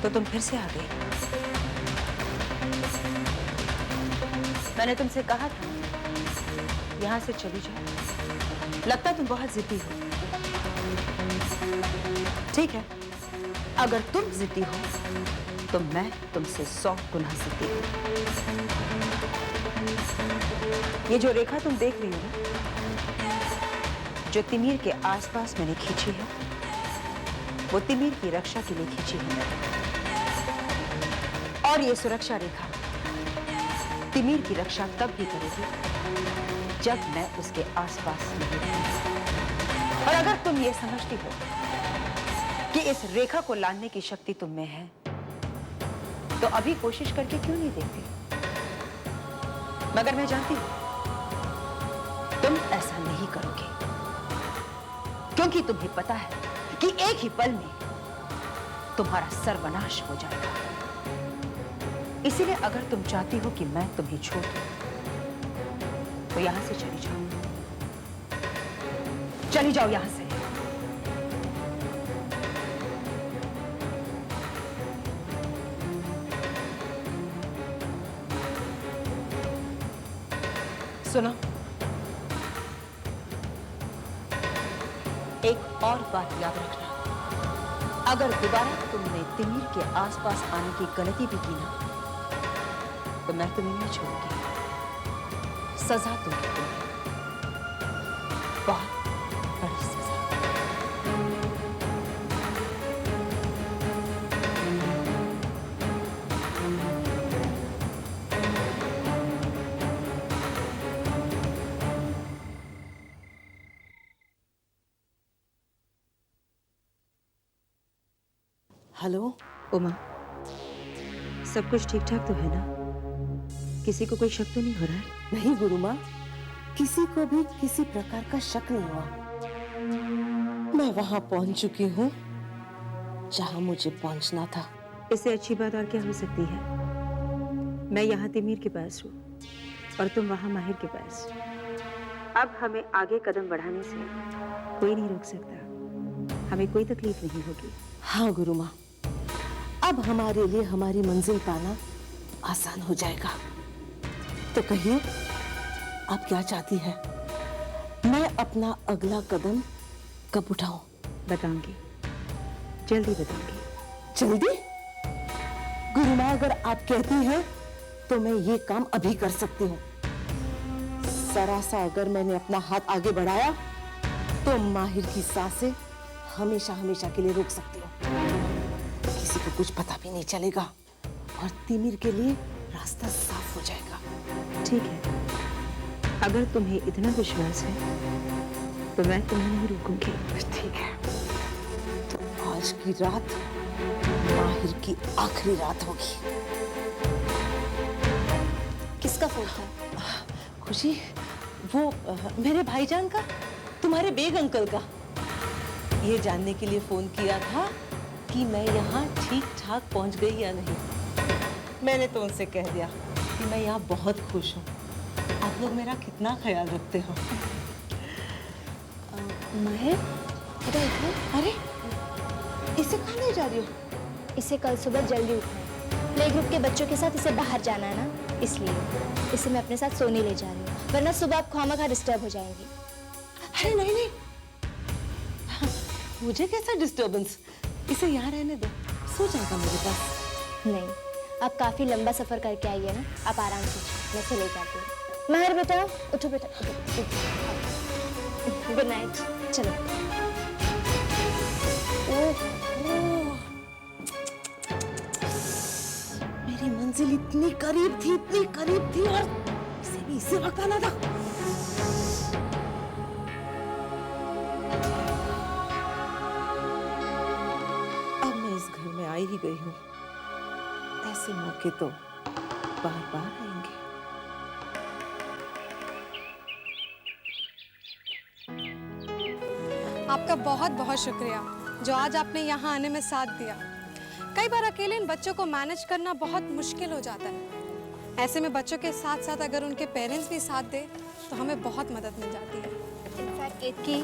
तो तुम फिर से आ गई। मैंने तुमसे कहा था यहां से चली जाओ। लगता तुम बहुत जिद्दी हो। ठीक है, अगर तुम जिद्दी हो तो मैं तुमसे 100 गुना जिद्दी हूं। ये जो रेखा तुम देख रही हो ना, जो तिमीर के आसपास मैंने खींची है, वो तिमीर की रक्षा के लिए खींची है। और ये सुरक्षा रेखा तिमीर की रक्षा तब भी करेगी जब मैं उसके आसपास नहीं रहूंगी। और अगर तुम ये समझती हो कि इस रेखा को लादने की शक्ति तुम में है, तो अभी कोशिश करके क्यों नहीं देखती? मगर मैं जानती हूं तुम ऐसा नहीं करोगे, क्योंकि तुम्हें पता है कि एक ही पल में तुम्हारा सर्वनाश हो जाएगा। इसीलिए अगर तुम चाहती हो कि मैं तुम्हें छोड़ दूं, तो यहां से चली जाओ। चली जाओ यहां से। सुनो, एक और बात याद रखना, अगर दोबारा तुमने तिमीर के आसपास आने की गलती भी की ना, तो मैं तुम्हें नहीं छोड़ूंगी। सजा दूंगी तुम्हें, बहुत बड़ी सजा। हेलो उमा, सब कुछ ठीक ठाक तो है ना? किसी को कोई शक तो नहीं हो रहा है? नहीं गुरु माँ, किसी को भी किसी प्रकार का शक नहीं हुआ। मैं वहां पहुंच चुकी हूँ जहां मुझे पहुंचना था। इससे अच्छी बात और क्या हो सकती है? मैं यहाँ तिमीर के पास हूँ और तुम वहां माहिर के पास। अब हमें आगे कदम बढ़ाने से कोई नहीं रोक सकता। हमें कोई तकलीफ नहीं होगी। हाँ गुरु माँ, अब हमारे लिए हमारी मंजिल पाना आसान हो जाएगा। तो कहिए, आप क्या चाहती है? मैं अपना अगला कदम कब उठाऊं? बताऊंगी, जल्दी बताऊंगी। जल्दी? गुरु माँ, अगर आप कहती हैं तो मैं ये काम अभी कर सकती हूँ। जरा सा अगर मैंने अपना हाथ आगे बढ़ाया तो माहिर की सांसें हमेशा हमेशा के लिए रोक सकती हूँ। किसी को कुछ पता भी नहीं चलेगा और तिमिर के लिए रास्ता साफ हो जाएगा। ठीक है, अगर तुम्हें इतना विश्वास है तो मैं तुम्हें नहीं रोकूंगी। ठीक है, तो आज की रात माहिर की आखिरी रात होगी। किसका फोन था? खुशी, वो मेरे भाईजान का, तुम्हारे बेग अंकल का। ये जानने के लिए फोन किया था कि मैं यहाँ ठीक ठाक पहुँच गई या नहीं। मैंने तो उनसे कह दिया कि मैं यहाँ बहुत खुश हूँ। आप लोग मेरा कितना ख्याल रखते हो। माहिर, बेटा इधर। अरे, इसे कहाँ ले जा रही हो? इसे कल सुबह जल्दी उठना है। प्ले ग्रुप के बच्चों के साथ इसे बाहर जाना है ना, इसलिए इसे मैं अपने साथ सोने ले जा रही हूँ, वरना सुबह आप खामखा डिस्टर्ब हो जाएंगी। अरे नहीं नहीं, मुझे कैसा डिस्टर्बेंस? इसे यहाँ रहने दो, सो जाएगा मेरे पास। नहीं, आप काफी लंबा सफर करके आई है ना, आप आराम कीजिए, मैं इसे ले जाती हूँ। माहिर बेटा, उठो बेटा, गुड नाइट। चलो। मेरी मंजिल इतनी करीब थी और इसे भी इसी वक्त आना था। अब मैं इस घर में आई ही गई हूँ, ऐसे मौके तो बार बार आएंगे। आपका बहुत बहुत शुक्रिया जो आज आपने यहाँ आने में साथ दिया। कई बार अकेले इन बच्चों को मैनेज करना बहुत मुश्किल हो जाता है। ऐसे में बच्चों के साथ साथ अगर उनके पेरेंट्स भी साथ दे तो हमें बहुत मदद मिल जाती है। इनफैक्ट केतकी,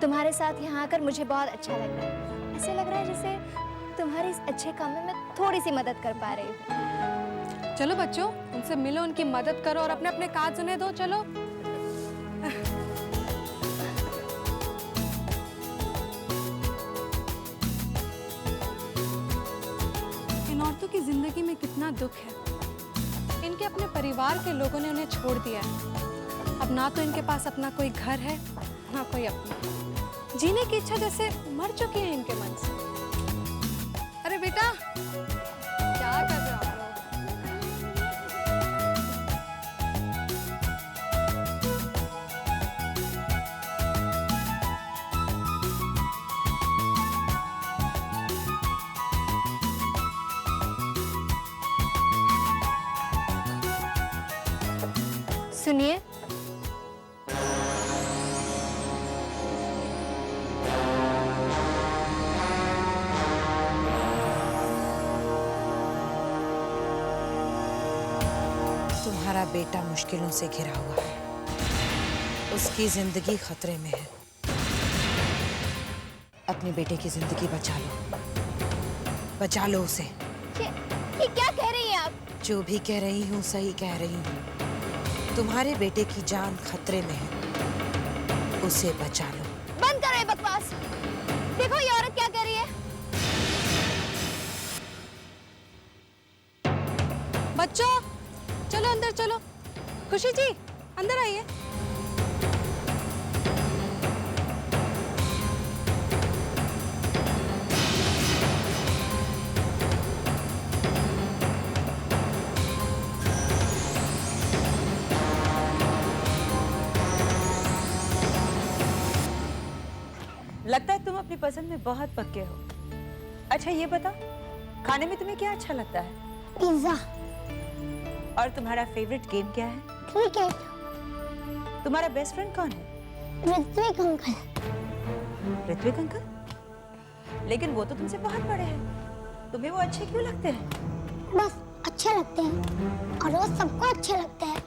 तुम्हारे साथ यहाँ आकर मुझे बहुत अच्छा लग रहा है। ऐसे लग रहा है जैसे तुम्हारे इस अच्छे काम में मैं थोड़ी सी मदद कर पा रही हूँ। चलो बच्चों, उनसे मिलो, उनकी मदद करो और अपने अपने कार्ड उन्हें दो। चलो। इन औरतों की जिंदगी में कितना दुख है। इनके अपने परिवार के लोगों ने उन्हें छोड़ दिया है। अब ना तो इनके पास अपना कोई घर है, ना कोई अपना। जीने की इच्छा जैसे मर चुकी है इनके मन से। अरे बेटा, क्या कर रहे हो आप लोग? सुनिए, तुम्हारा बेटा मुश्किलों से घिरा हुआ है, उसकी जिंदगी खतरे में है। अपने बेटे की जिंदगी बचा लो उसे। ये क्या कह रही हैं आप? जो भी कह रही हूँ सही कह रही हूँ। तुम्हारे बेटे की जान खतरे में है, उसे बचा लो। बंद करो ये बकवास। देखो ये औरत क्या कह रही है। बच्चों, चलो अंदर चलो। खुशी जी, अंदर आइए। लगता है तुम अपनी पसंद में बहुत पक्के हो। अच्छा ये बताओ, खाने में तुम्हें क्या अच्छा लगता है? पिज्जा। और तुम्हारा फेवरेट गेम क्या है? क्रिकेट। तुम्हारा बेस्ट फ्रेंड कौन है? ऋत्विक अंकल। ऋत्विक अंकल? लेकिन वो तो तुमसे बहुत बड़े हैं। तुम्हें वो अच्छे क्यों लगते हैं? बस अच्छे लगते हैं और वो सबको अच्छे लगते हैं।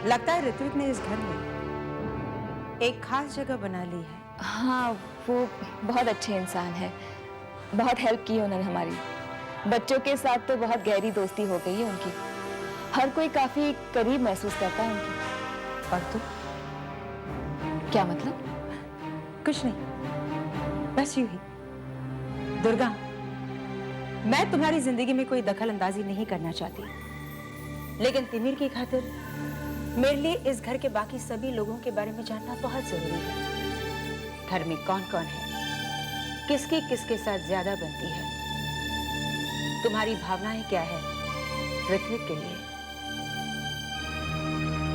लगता है ऋत्विक ने इस घर में एक खास जगह बना ली है। हाँ, वो बहुत अच्छे इंसान है। बहुत हेल्प की उन्होंने हमारी। बच्चों के साथ तो बहुत गहरी दोस्ती हो गई है उनकी। हर कोई काफी करीब महसूस करता है उनकी। और तुम? क्या मतलब? कुछ नहीं, बस यूं ही। दुर्गा, मैं तुम्हारी जिंदगी में कोई दखल अंदाजी नहीं करना चाहती, लेकिन तिमिर की खातिर मेरे लिए इस घर के बाकी सभी लोगों के बारे में जानना बहुत जरूरी है। घर में कौन कौन है, किसकी किसके साथ ज्यादा बनती है, तुम्हारी भावनाएं क्या है ऋत्विक के लिए।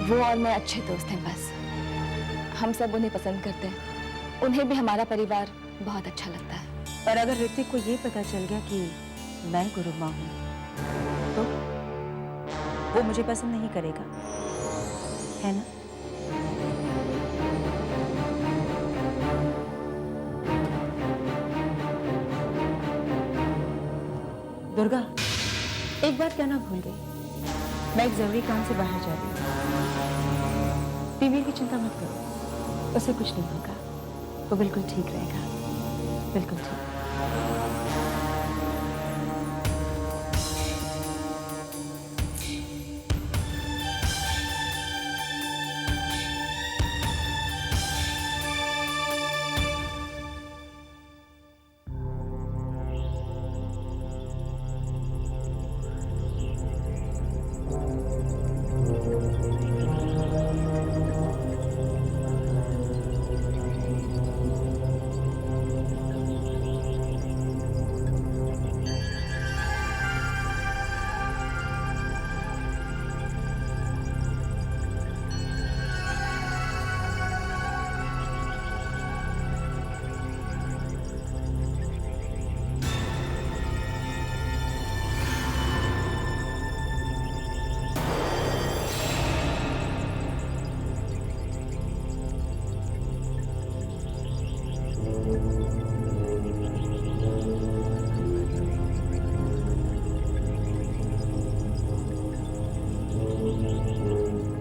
वो और मैं अच्छे दोस्त हैं बस। हम सब उन्हें पसंद करते हैं। उन्हें भी हमारा परिवार बहुत अच्छा लगता है। और अगर ऋत्विक को ये पता चल गया कि मैं गुरु माँ हूं, तो वो मुझे पसंद नहीं करेगा, है ना? दुर्गा, एक बात कहना भूल गई। मैं एक जरूरी काम से बाहर जा रही हूँ। तिमिर की चिंता मत करो, उसे कुछ नहीं होगा। वो बिल्कुल ठीक रहेगा, बिल्कुल ठीक।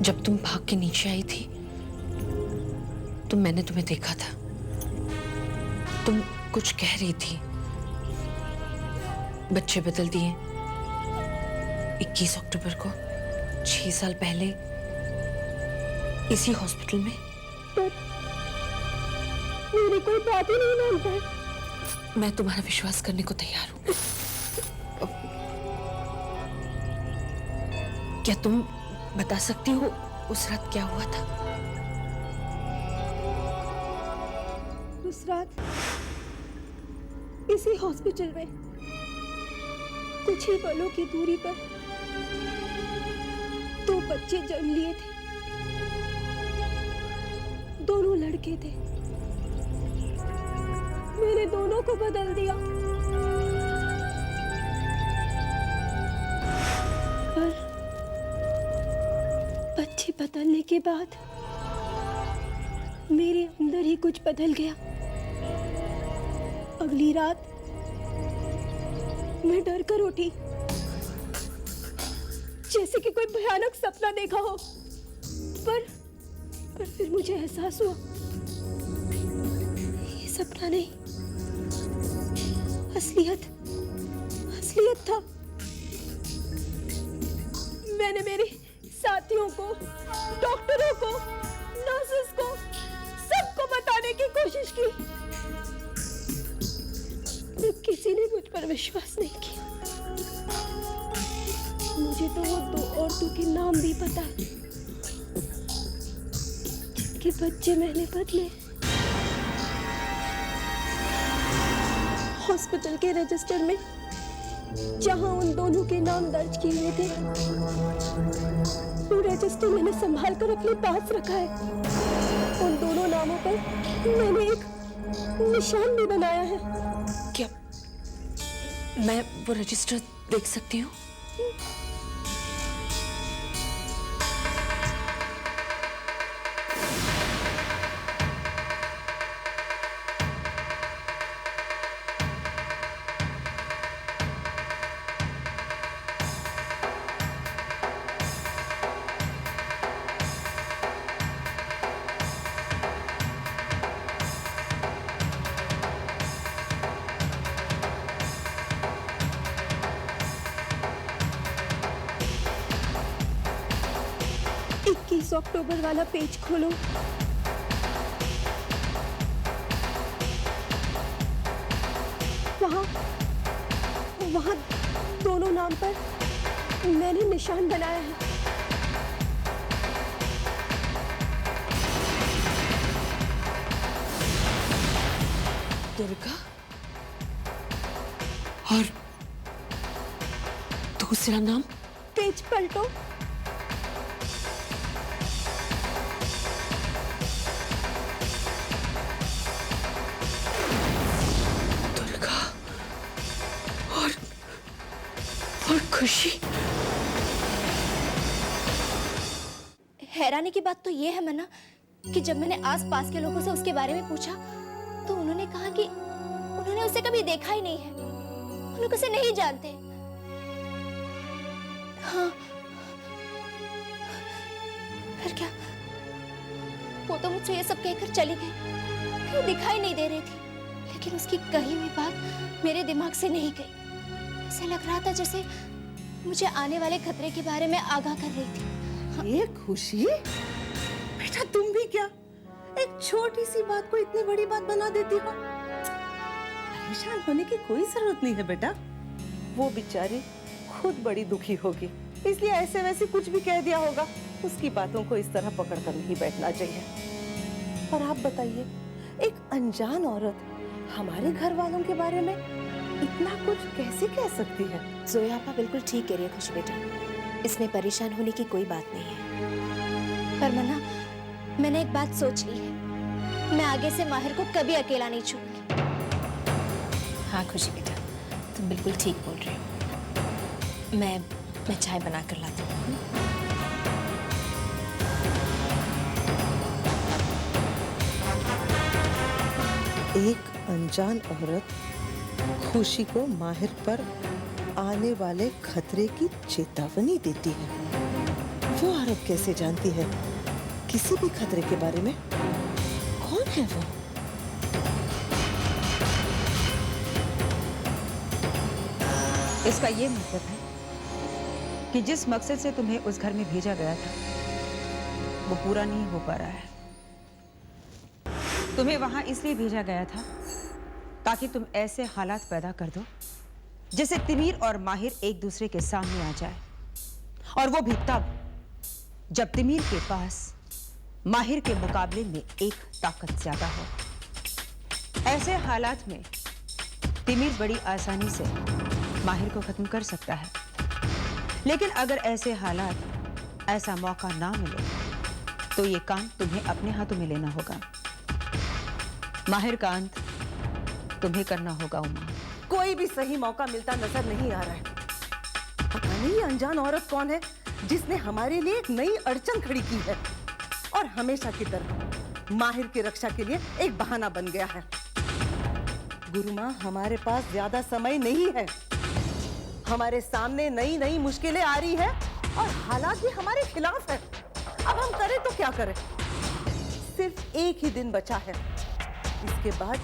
जब तुम भाग के नीचे आई थी तो मैंने तुम्हें देखा था, तुम कुछ कह रही थी। बच्चे बदल दिए। 21 अक्टूबर को 6 साल पहले इसी हॉस्पिटल में। मेरी कोई बात ही नहीं मानता है। मैं तुम्हारा विश्वास करने को तैयार हूं। क्या तुम बता सकती हो उस रात क्या हुआ था? उस रात इसी हॉस्पिटल में कुछ ही पलों की दूरी पर 2 बच्चे जन्म लिए थे। दोनों लड़के थे। मैंने दोनों को बदल दिया, पर बच्चे बदलने के बाद मेरे अंदर ही कुछ बदल गया। अगली रात मैं डर कर उठी, जैसे कि कोई भयानक सपना देखा हो। पर फिर मुझे एहसास हुआ ये सपना नहीं, असलियत था। मैंने मेरे साथियों को, डॉक्टरों को, नर्सेस को, सबको बताने की कोशिश की, पर किसी ने मुझ पर विश्वास नहीं किया। मुझे तो वो 2 औरतों के नाम भी पता है जिनके बच्चे मैंने बदले। हॉस्पिटल के रजिस्टर में जहां उन दोनों के नाम दर्ज किए हुए थे, वो रजिस्टर मैंने संभाल कर अपने पास रखा है। उन दोनों नामों पर मैंने एक निशान भी बनाया है। क्या मैं वो रजिस्टर देख सकती हूँ? अक्टूबर वाला पेज खोलो। वहां दोनों नाम पर मैंने निशान बनाया है। दुर्गा और दूसरा नाम? पेज पलटो। खुशी। हैरानी की बात तो ये है मन्ना कि जब मैंने आसपास के लोगों से उसके बारे में पूछा तो उन्होंने कहा कि उन्होंने उसे कभी देखा ही नहीं है, उन लोग उसे नहीं जानते। हाँ, फिर क्या, वो तो मुझसे ये सब कहकर चली गई, कहीं दिखाई नहीं दे रही थी, लेकिन उसकी कही हुई बात मेरे दिमाग से नहीं गई। ऐसा लग रहा था जैसे मुझे आने वाले खतरे के बारे में आगाह कर रही थी। ये खुशी, बेटा तुम भी क्या एक छोटी सी बात को इतनी बड़ी बात बना देती हो? परेशान होने की कोई जरूरत नहीं है बेटा। वो बेचारी खुद बड़ी दुखी होगी, इसलिए ऐसे वैसे कुछ भी कह दिया होगा। उसकी बातों को इस तरह पकड़ कर नहीं बैठना चाहिए। और आप बताइए, एक अनजान औरत हमारे घर वालों के बारे में इतना कुछ कैसे कह सकती है? जोया आपा बिल्कुल ठीक कह रही है खुशी बेटा, इसमें परेशान होने की कोई बात नहीं है। पर मन्ना, मैंने एक बात सोच ली है, मैं आगे से माहिर को कभी अकेला नहीं छोड़ूंगी। हाँ खुशी बेटा, तुम बिल्कुल ठीक बोल रही हो। मैं चाय बना कर लाती हूँ। एक अनजान औरत खुशी को माहिर पर आने वाले खतरे की चेतावनी देती है। वो औरत कैसे जानती है किसी भी खतरे के बारे में? है वो? इसका ये मतलब है कि जिस मकसद से तुम्हें उस घर में भेजा गया था वो पूरा नहीं हो पा रहा है। तुम्हें वहां इसलिए भेजा गया था ताकि तुम ऐसे हालात पैदा कर दो जिससे तिमीर और माहिर एक दूसरे के सामने आ जाए, और वो भी तब जब तिमीर के पास माहिर के मुकाबले में एक ताकत ज्यादा हो। ऐसे हालात में तिमीर बड़ी आसानी से माहिर को खत्म कर सकता है, लेकिन अगर ऐसे हालात, ऐसा मौका ना मिले तो ये काम तुम्हें अपने हाथों में लेना होगा। माहिर का अंत तुम्हें करना होगा उमा। कोई भी सही मौका मिलता नजर नहीं आ रहा है। पता नहीं ये अनजान औरत कौन है जिसने हमारे लिए एक नई अड़चन खड़ी की है, और हमेशा की तरह माहिर की रक्षा के लिए एक बहाना बन गया है। गुरु माँ, हमारे पास ज्यादा समय नहीं है। हमारे सामने नई नई मुश्किलें आ रही है और हालात भी हमारे खिलाफ है। अब हम करें तो क्या करें? सिर्फ एक ही दिन बचा है। इसके बाद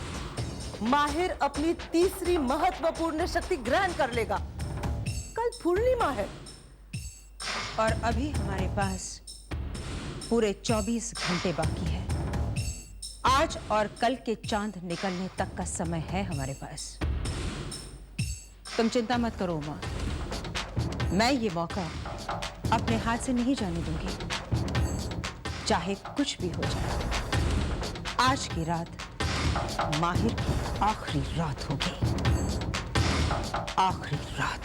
माहिर अपनी तीसरी महत्वपूर्ण शक्ति ग्रहण कर लेगा। कल पूर्णिमा है और अभी हमारे पास पूरे 24 घंटे बाकी है। आज और कल के चांद निकलने तक का समय है हमारे पास। तुम चिंता मत करो उमा, मैं ये मौका अपने हाथ से नहीं जाने दूंगी, चाहे कुछ भी हो जाए। आज की रात माहिर की आखिरी रात होगी, आखिरी रात।